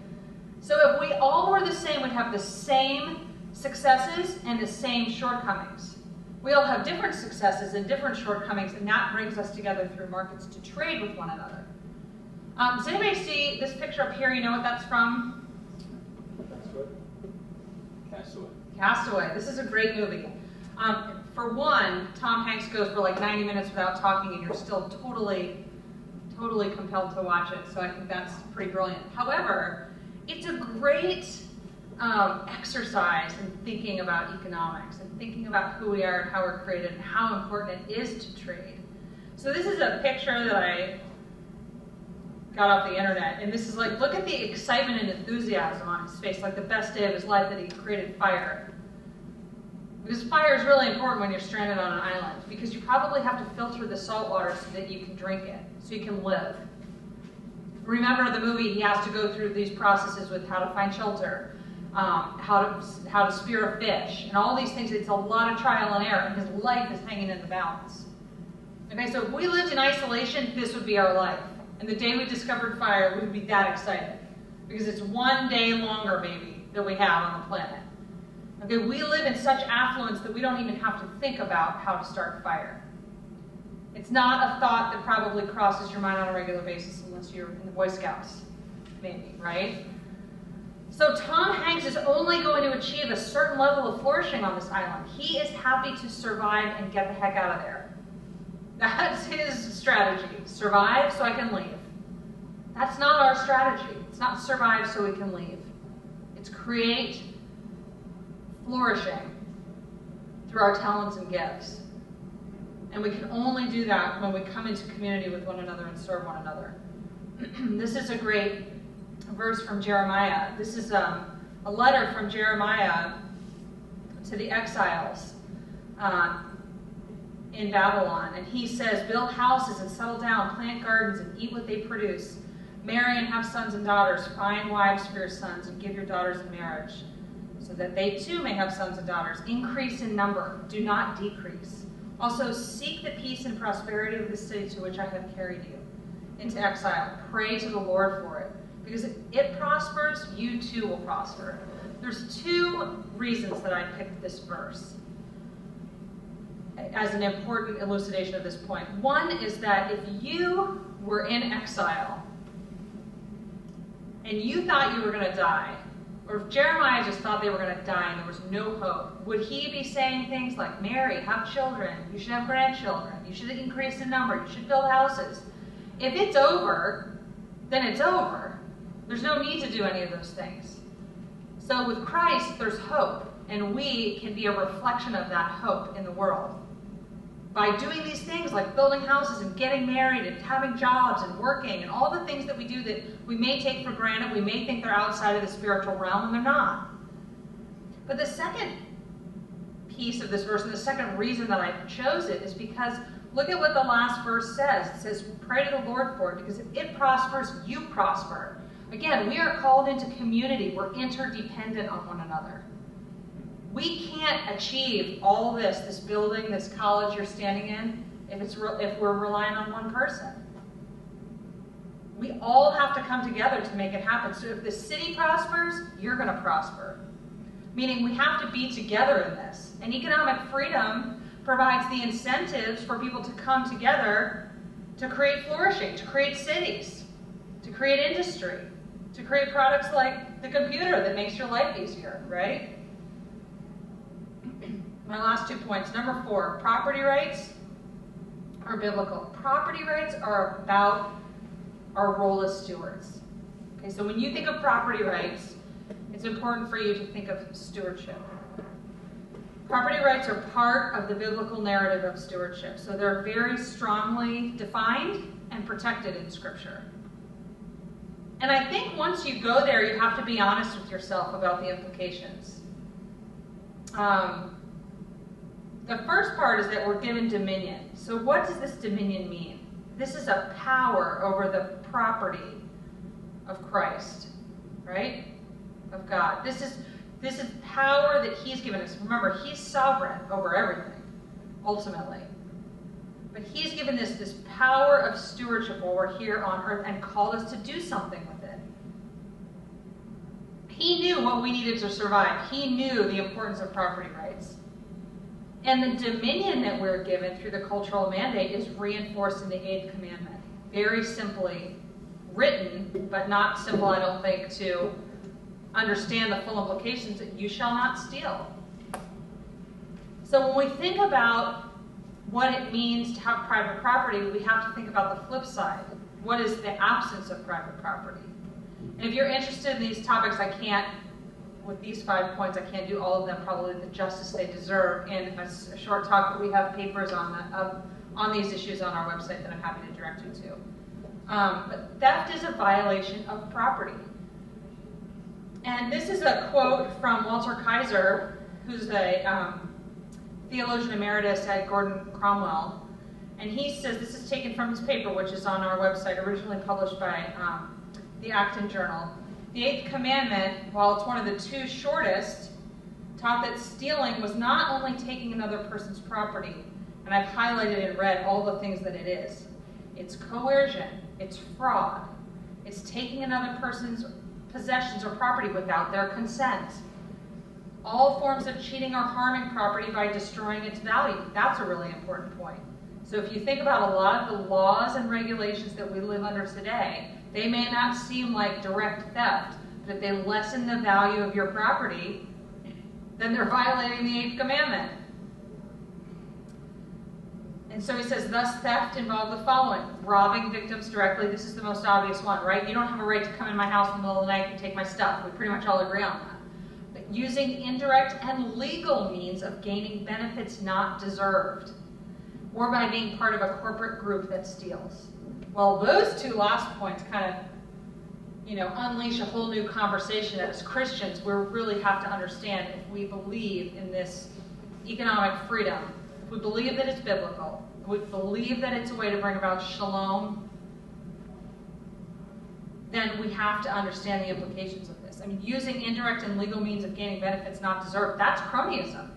So if we all were the same, we'd have the same successes and the same shortcomings. We all have different successes and different shortcomings, and that brings us together through markets to trade with one another. Does anybody see this picture up here? You know what that's from? Castaway. Castaway. This is a great movie. For one, Tom Hanks goes for like 90 minutes without talking, and you're still totally compelled to watch it. So I think that's pretty brilliant. However, it's a great exercise in thinking about economics and thinking about who we are and how we're created and how important it is to trade. So this is a picture that I got off the internet, and this is like, look at the excitement and enthusiasm on his face, like the best day of his life that he created fire. Because fire is really important when you're stranded on an island, because you probably have to filter the salt water so that you can drink it, so you can live. Remember the movie, he has to go through these processes with how to find shelter. how to spear a fish, and all these things. It's a lot of trial and error, and his life is hanging in the balance. Okay, so if we lived in isolation, this would be our life. And the day we discovered fire, we would be that excited. Because it's one day longer, maybe, that we have on the planet. Okay, we live in such affluence that we don't even have to think about how to start fire. It's not a thought that probably crosses your mind on a regular basis unless you're in the Boy Scouts, maybe, right? So Tom Hanks is only going to achieve a certain level of flourishing on this island. He is happy to survive and get the heck out of there. That's his strategy. Survive so I can leave. That's not our strategy. It's not survive so we can leave. It's create flourishing through our talents and gifts. And we can only do that when we come into community with one another and serve one another. This is a great verse from Jeremiah. This is a letter from Jeremiah to the exiles in Babylon. And he says, build houses and settle down, plant gardens and eat what they produce. Marry and have sons and daughters, find wives for your sons, and give your daughters in marriage, so that they too may have sons and daughters. Increase in number, do not decrease. Also seek the peace and prosperity of the city to which I have carried you into exile. Pray to the Lord for it. Because if it prospers, you too will prosper. There's two reasons that I picked this verse as an important elucidation of this point. One is that if you were in exile and you thought you were going to die, or if Jeremiah just thought they were going to die and there was no hope, would he be saying things like, marry, have children, you should have grandchildren, you should increase in number, you should build houses? If it's over, then it's over. There's no need to do any of those things. So with Christ, there's hope, and we can be a reflection of that hope in the world. By doing these things like building houses and getting married and having jobs and working and all the things that we do that we may take for granted, we may think they're outside of the spiritual realm, and they're not. But the second piece of this verse, and the second reason that I chose it, is because look at what the last verse says. It says, pray to the Lord for it, because if it prospers, you prosper. Again, we are called into community. We're interdependent on one another. We can't achieve all this building, this college you're standing in, if we're relying on one person. We all have to come together to make it happen. So if the city prospers, you're going to prosper. Meaning we have to be together in this. And economic freedom provides the incentives for people to come together to create flourishing, to create cities, to create industry, to create products like the computer that makes your life easier, right? My last 2 points. Number 4, property rights are biblical. Property rights are about our role as stewards. Okay, so when you think of property rights, it's important for you to think of stewardship. Property rights are part of the biblical narrative of stewardship, so they're very strongly defined and protected in Scripture. And I think once you go there, you have to be honest with yourself about the implications. The first part is that we're given dominion. So what does this dominion mean? This is a power over the property of Christ, right? Of God. This is power that He's given us. Remember, He's sovereign over everything, ultimately. But He's given this power of stewardship while we're here on earth and called us to do something with it. He knew what we needed to survive. He knew the importance of property rights. And the dominion that we're given through the cultural mandate is reinforced in the 8th commandment. Very simply written, but not simple, I don't think, to understand the full implications, that you shall not steal. So when we think about what it means to have private property, we have to think about the flip side. What is the absence of private property? And if you're interested in these topics, I can't, with these 5 points, I can't do all of them probably the justice they deserve in a short talk, but we have papers on these issues on our website that I'm happy to direct you to. But theft is a violation of property. And this is a quote from Walter Kaiser, who's a theologian emeritus at Gordon Cromwell. And he says, this is taken from his paper, which is on our website, originally published by the Acton Journal. The 8th commandment, while it's one of the 2 shortest, taught that stealing was not only taking another person's property, and I've highlighted in red all the things that it is. It's coercion, it's fraud, it's taking another person's possessions or property without their consent. All forms of cheating or harming property by destroying its value. That's a really important point. So if you think about a lot of the laws and regulations that we live under today, they may not seem like direct theft, but if they lessen the value of your property, then they're violating the 8th commandment. And so he says, thus theft involved the following: robbing victims directly. This is the most obvious one, right? You don't have a right to come in my house in the middle of the night and take my stuff. We pretty much all agree on that. But using indirect and legal means of gaining benefits not deserved, or by being part of a corporate group that steals. Well, those 2 last points kind of, unleash a whole new conversation that as Christians we really have to understand if we believe in this economic freedom, if we believe that it's biblical, if we believe that it's a way to bring about shalom, then we have to understand the implications of this. I mean, using indirect and legal means of gaining benefits not deserved, that's cronyism.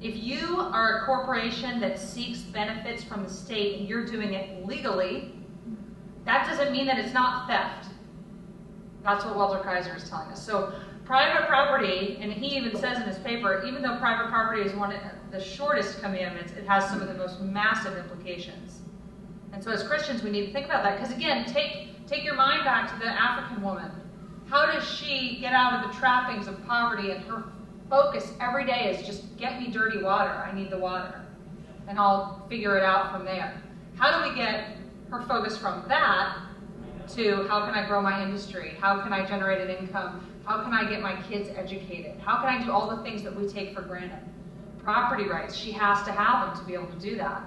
If you are a corporation that seeks benefits from the state and you're doing it legally, that doesn't mean that it's not theft. That's what Walter Kaiser is telling us. So private property, and he even says in his paper, even though private property is one of the shortest commandments, it has some of the most massive implications. And so as Christians, we need to think about that. Because again, take your mind back to the African woman. How does she get out of the trappings of poverty, and her focus every day is just get me dirty water. I need the water. And I'll figure it out from there. How do we get her focus from that to how can I grow my industry? How can I generate an income? How can I get my kids educated? How can I do all the things that we take for granted? Property rights, she has to have them to be able to do that.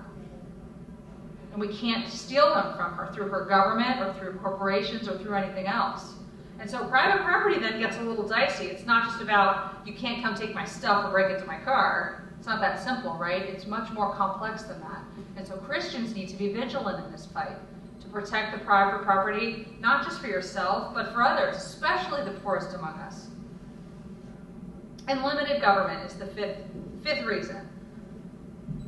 And we can't steal them from her through her government or through corporations or through anything else. And so private property then gets a little dicey. It's not just about, you can't come take my stuff or break into my car. It's not that simple, right? It's much more complex than that. And so Christians need to be vigilant in this fight to protect the private property, not just for yourself, but for others, especially the poorest among us. And limited government is the fifth reason.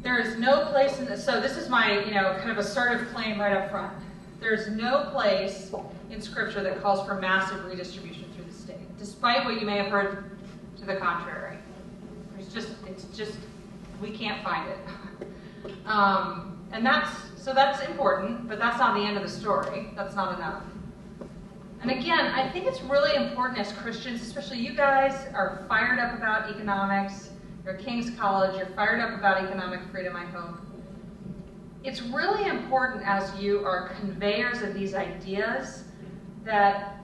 There is no place in this, so this is my, kind of assertive claim right up front. There's no place in Scripture that calls for massive redistribution through the state, despite what you may have heard to the contrary. It's just, we can't find it. And that's important, but that's not the end of the story. That's not enough. And again, I think it's really important as Christians, especially you guys are fired up about economics. You're at King's College. You're fired up about economic freedom, I hope. It's really important as you are conveyors of these ideas that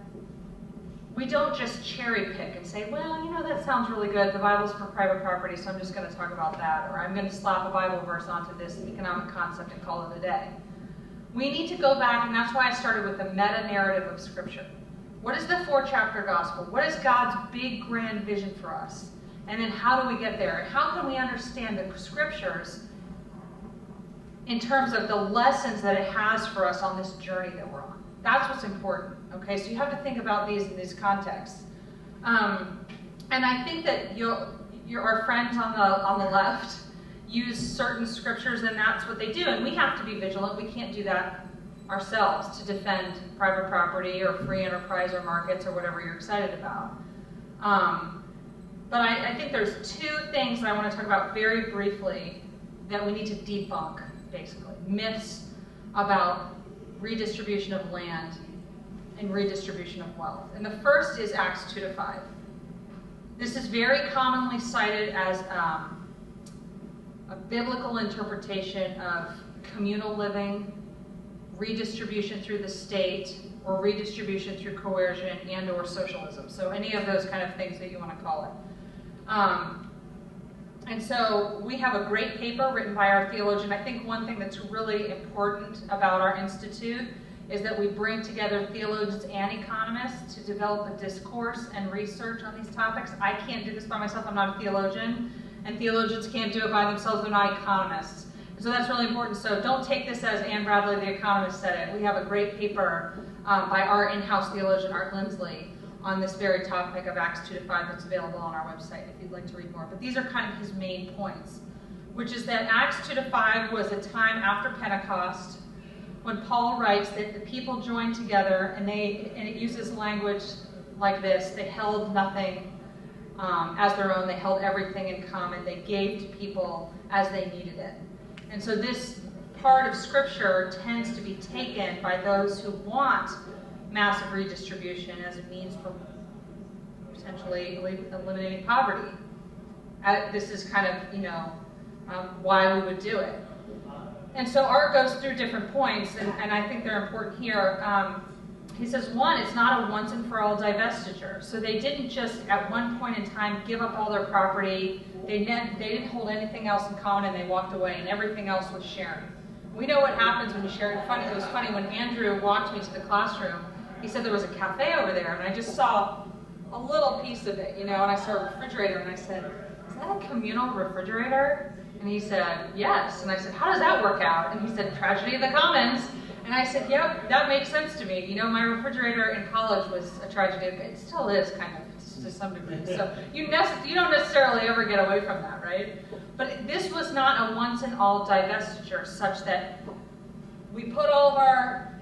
we don't just cherry pick and say, well, that sounds really good. The Bible's for private property, so I'm just going to talk about that. Or I'm going to slap a Bible verse onto this economic concept and call it a day. We need to go back, and that's why I started with the meta-narrative of Scripture. What is the 4-chapter gospel? What is God's big, grand vision for us? And then how do we get there? And how can we understand the Scriptures in terms of the lessons that it has for us on this journey that we're on? That's what's important, okay? So you have to think about these in these contexts. And I think that our friends on the left use certain scriptures, and that's what they do. And we have to be vigilant. We can't do that ourselves to defend private property or free enterprise or markets or whatever you're excited about. But I think there's 2 things that I want to talk about very briefly that we need to debunk, basically. Myths about redistribution of land and redistribution of wealth. And the first is Acts 2-5. This is very commonly cited as a biblical interpretation of communal living, redistribution through the state, or redistribution through coercion and or socialism. So any of those kind of things that you want to call it. And so we have a great paper written by our theologian. I think one thing that's really important about our institute is that we bring together theologians and economists to develop a discourse and research on these topics. I can't do this by myself. I'm not a theologian. And theologians can't do it by themselves. They're not economists. And so that's really important. So don't take this as Anne Bradley, the economist, said it. We have a great paper by our in-house theologian, Art Lindsley, on this very topic of Acts 2-5 that's available on our website if you'd like to read more. But these are kind of his main points, which is that Acts 2-5 was a time after Pentecost when Paul writes that the people joined together, and it uses language like this: they held nothing as their own, they held everything in common, they gave to people as they needed it. And so this part of Scripture tends to be taken by those who want massive redistribution as a means for potentially eliminating poverty. This is kind of, why we would do it. And so Art goes through different points, and I think they're important here. He says, one, it's not a once and for all divestiture. So they didn't just at one point in time give up all their property. They didn't hold anything else in common, and they walked away, and everything else was sharing. We know what happens when you share. It was funny when Andrew walked me to the classroom. He said there was a cafe over there, and I just saw a little piece of it, and I saw a refrigerator, and I said, is that a communal refrigerator? And he said, yes. And I said, how does that work out? And he said, tragedy of the commons. And I said, yep, that makes sense to me. My refrigerator in college was a tragedy. It still is, kind of, to some degree. So you don't necessarily ever get away from that, right? But this was not a once and all divestiture, such that we put all of our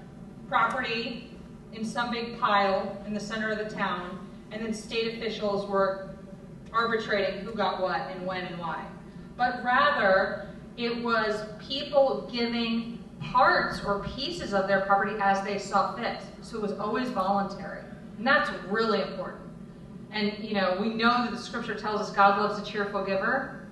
property in some big pile in the center of the town, and then state officials were arbitrating who got what and when and why. But rather, it was people giving parts or pieces of their property as they saw fit. So it was always voluntary. And that's really important. And, we know that the Scripture tells us God loves a cheerful giver.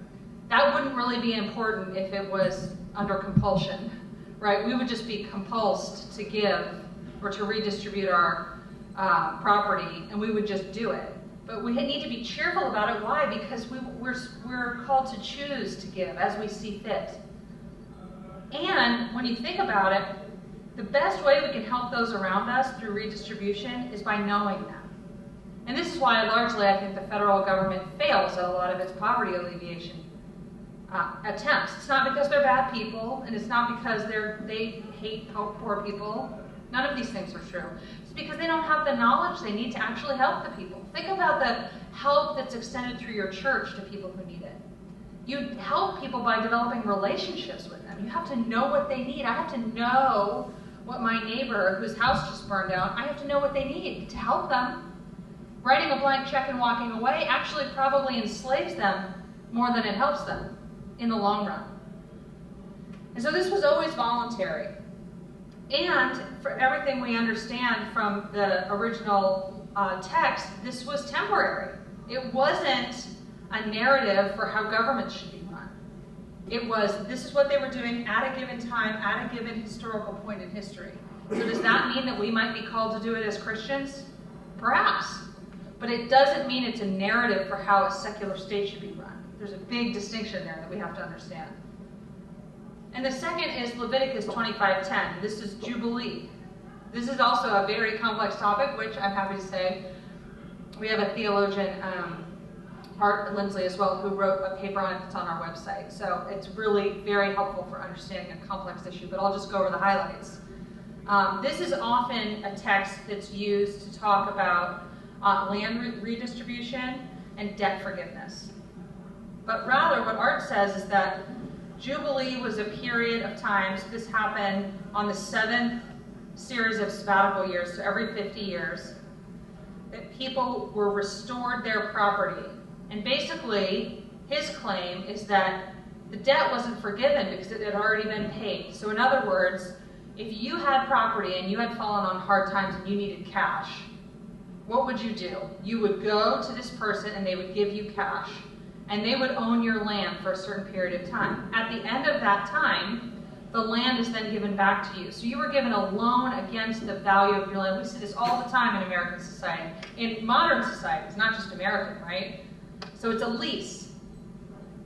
That wouldn't really be important if it was under compulsion, right? We would just be compulsed to give or to redistribute our property, and we would just do it. But we need to be cheerful about it. Why? Because we're called to choose to give as we see fit. And when you think about it, the best way we can help those around us through redistribution is by knowing them. And this is why largely I think the federal government fails at a lot of its poverty alleviation attempts. It's not because they're bad people, and it's not because they hate poor people. None of these things are true. It's because they don't have the knowledge they need to actually help the people. Think about the help that's extended through your church to people who need it. You help people by developing relationships with them. You have to know what they need. I have to know what my neighbor whose house just burned down, I have to know what they need to help them. Writing a blank check and walking away actually probably enslaves them more than it helps them in the long run. And so this was always voluntary. And for everything we understand from the original text, this was temporary. It wasn't a narrative for how government should be run. It was, this is what they were doing at a given time, at a given historical point in history. So does that mean that we might be called to do it as Christians? Perhaps. But it doesn't mean it's a narrative for how a secular state should be run. There's a big distinction there that we have to understand. And the second is Leviticus 25:10. This is Jubilee. This is also a very complex topic, which I'm happy to say we have a theologian, Art Lindsley as well, who wrote a paper on it that's on our website. So it's really very helpful for understanding a complex issue, but I'll just go over the highlights. This is often a text that's used to talk about land redistribution and debt forgiveness. But rather, what Art says is that Jubilee was a period of time, so this happened on the 7th series of sabbatical years, so every 50 years, that people were restored their property. And basically, his claim is that the debt wasn't forgiven because it had already been paid. So in other words, if you had property and you had fallen on hard times and you needed cash, what would you do? You would go to this person and they would give you cash. And they would own your land for a certain period of time. At the end of that time, the land is then given back to you. So you were given a loan against the value of your land. We see this all the time in American society. In modern societies, not just American, right? So it's a lease.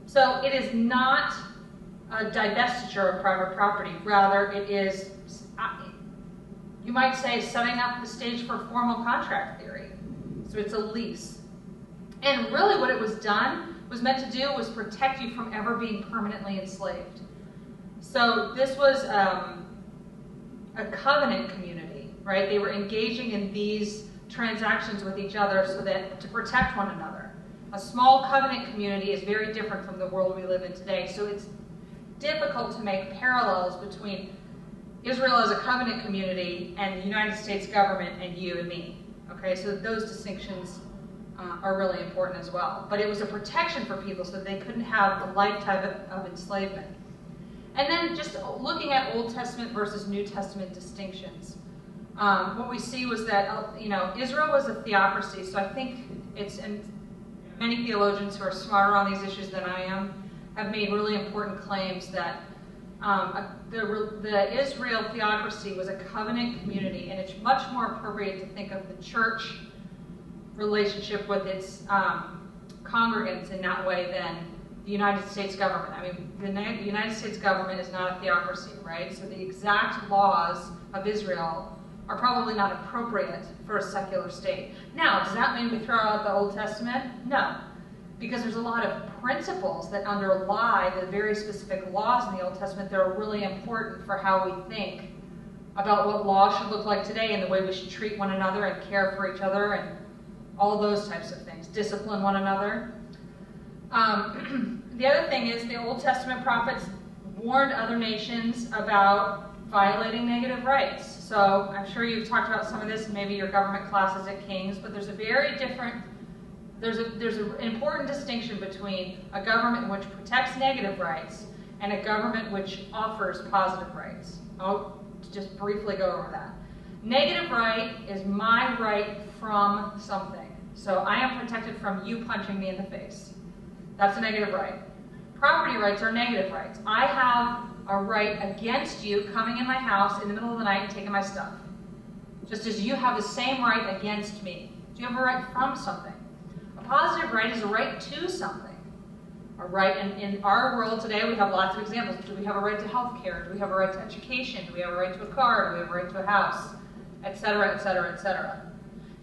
So it is not a divestiture of private property. Rather, it is, you might say, setting up the stage for formal contract theory. So it's a lease. And really what it was meant to do was protect you from ever being permanently enslaved. So this was a covenant community. right? They were engaging in these transactions with each other so that to protect one another. A small covenant community is very different from the world we live in today, so it's difficult to make parallels between Israel as a covenant community and the United States government and you and me. Okay, so those distinctions are really important as well. But it was a protection for people so that they couldn't have a lifetime of enslavement. And then just looking at Old Testament versus New Testament distinctions. What we see was that, Israel was a theocracy, so I think and many theologians who are smarter on these issues than I am have made really important claims that the Israel theocracy was a covenant community, and it's much more appropriate to think of the church relationship with its congregants in that way than the United States government. I mean, the United States government is not a theocracy, right? So the exact laws of Israel are probably not appropriate for a secular state. Now, does that mean we throw out the Old Testament? No, because there's a lot of principles that underlie the very specific laws in the Old Testament that are really important for how we think about what law should look like today and the way we should treat one another and care for each other and all those types of things, discipline one another. The other thing is the Old Testament prophets warned other nations about violating negative rights. So I'm sure you've talked about some of this in maybe your government classes at King's, but there's an important distinction between a government which protects negative rights and a government which offers positive rights. I'll just briefly go over that. Negative right is my right from something. So I am protected from you punching me in the face. That's a negative right. Property rights are negative rights. I have a right against you coming in my house in the middle of the night and taking my stuff. Just as you have the same right against me. Do you have a right from something? A positive right is a right to something. A right, and in our world today we have lots of examples. Do we have a right to health care? Do we have a right to education? Do we have a right to a car? Do we have a right to a house? Etc., etc., etc.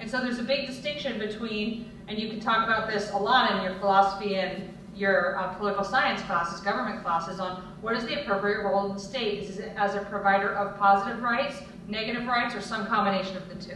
And so there's a big distinction between, and you can talk about this a lot in your philosophy and your political science classes, government classes, on what is the appropriate role of the state? Is it as a provider of positive rights, negative rights, or some combination of the two?